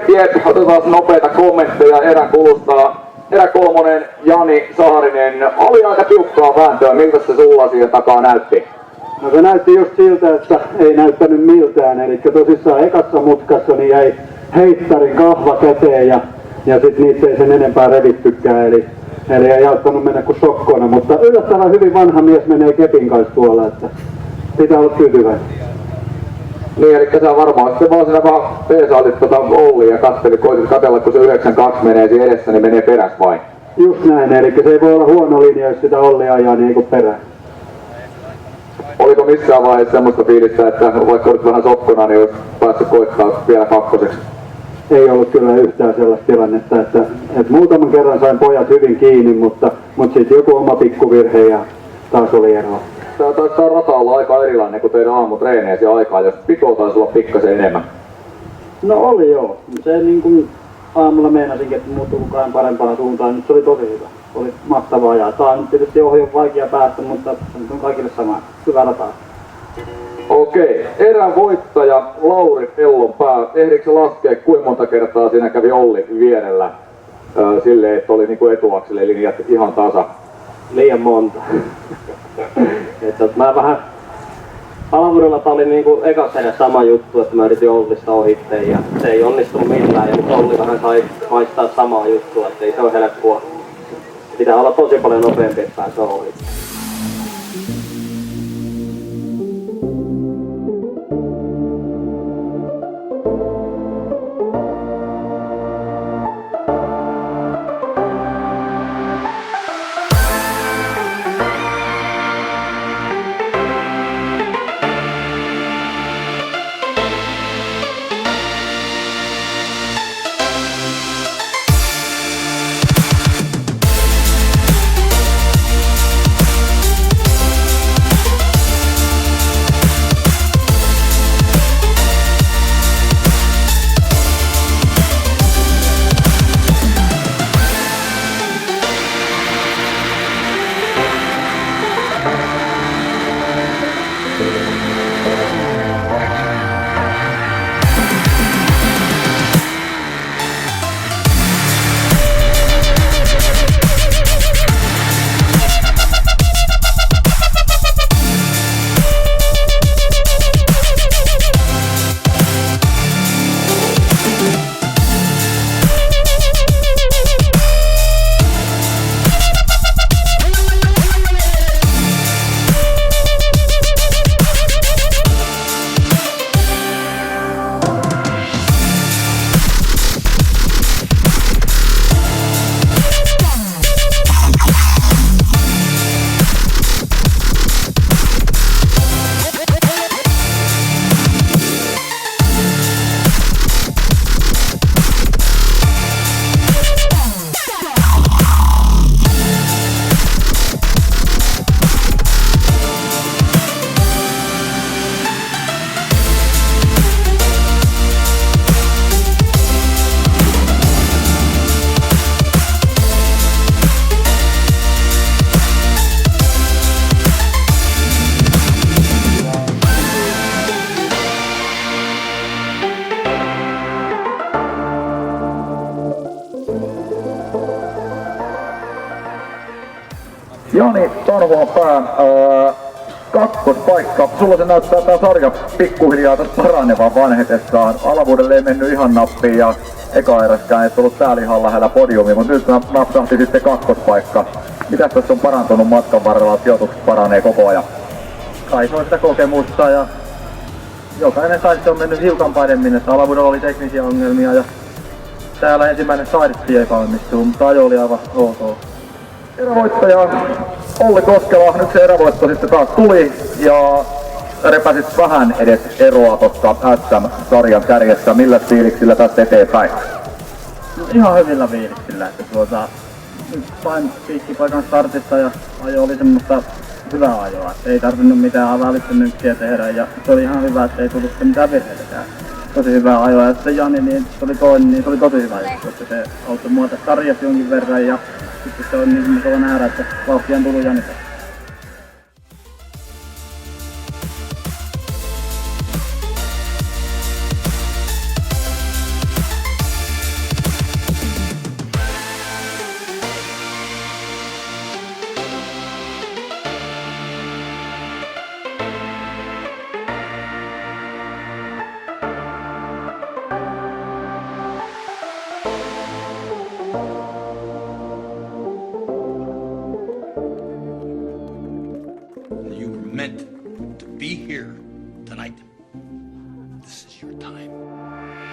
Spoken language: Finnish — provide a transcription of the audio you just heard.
Jep, otetaan nopeita kommentteja erän kulusta. Erä kolmonen, Jani Saarinen, oli aika tiukkaa vääntöä. Miltä se sulla siihen takaa näytti? No se näytti just siltä, että ei näyttänyt miltään. Eli tosissaan ekassa mutkassa niin jäi heittarin kahva käteen ja sit niitä ei sen enempää revittykään. Eli ei auttanut mennä kuin sokkona. Mutta yllättävän hyvin vanha mies menee kepin kanssa tuolla, että pitää olla tyytyväinen. Niin, eli sä varmaan sitten vaan siinä vaan peesaatit Ollia ja koitit katsella, kun se 92 menee siinä edessä, niin menee peräs vai? Just näin, eli se ei voi olla huono linja, jos sitä Ollia ajaa niin kuin perään. Oliko missään vaiheessa semmoista fiilistä, että vaikka olet vähän sokkona, niin olisi päässyt koittaa vielä kakkoseksi? Ei ollut kyllä yhtään sellaista tilannetta, että muutaman kerran sain pojat hyvin kiinni, mutta sitten joku oma pikkuvirhe ja taas oli eroa. Tää rata olla aika erilainen kuin teidän aamutreeneesi aikaa, jos pitoa taisi olla pikkasen enemmän. No oli joo. Se niin kuin aamulla meinasinkin, että muuttuu koko ajan parempaan suuntaan. Nyt se oli tosi hyvä. Oli mahtavaa ajaa. Tää on nyt tietysti ohi on vaikea päästä, mutta se on kaikille sama. Hyvä rata. Okei. Erän voittaja Lauri Ellonpää. Ehdikö laskea, kuinka monta kertaa siinä kävi Olli vierellä silleen, että oli niinku etuakselle linjat ihan tasa? Liian monta. Että mä vähän Palavudella tää oli niinku ekassa edes sama juttu, että mä yritin Ollista ohitteen ja se ei onnistunut millään ja nyt Olli vähän sai maistaa samaa juttua, että ei se ole helppoa. Pitää olla tosi paljon nopeampi, että pääsee ohitteen. Jani Tarvoapää, kakkospaikka. Sulla se näyttää tää sarja pikkuhiljaa tästä paranevan vanhetessaan. Alavuudelle ei mennyt ihan nappiin ja eka eräskään et ollut täällä ihan lähellä podiumia, mutta nyt napsahti sitten kakkospaikka. Mitäs tässä on parantunut matkan varrella, sijoitukset paranee koko ajan? Kai se on sitä kokemusta ja jokainen saisi on mennyt hiukan paremmin, että alavuudella oli teknisiä ongelmia ja täällä ensimmäinen saidettiin epäonnistuu, mutta ajo oli aivan ok. Erävoittaja Olli Koskela, nyt se erävoitto sitten taas tuli ja repäsit vähän edes eroa tuosta SM-sarjan kärjessä. Millä fiiliksillä tästä eteenpäin? No, ihan hyvillä fiiliksillä, että nyt vain piikkipaikan startista ja ajo oli semmoista hyvää ajoa, että ei tarvinnut mitään välittömyyksiä tehdä ja se oli ihan hyvä, että ei tullut mitään virheitäkään. Tosi hyvää ajoa ja sitten Jani, niin se oli toinen, niin se oli tosi hyvä juttu, että se auttoi mua tässä sarjassa jonkin verran ja sitten se on niin mukava nähdä, että vauhtia on tullut Janilta. time.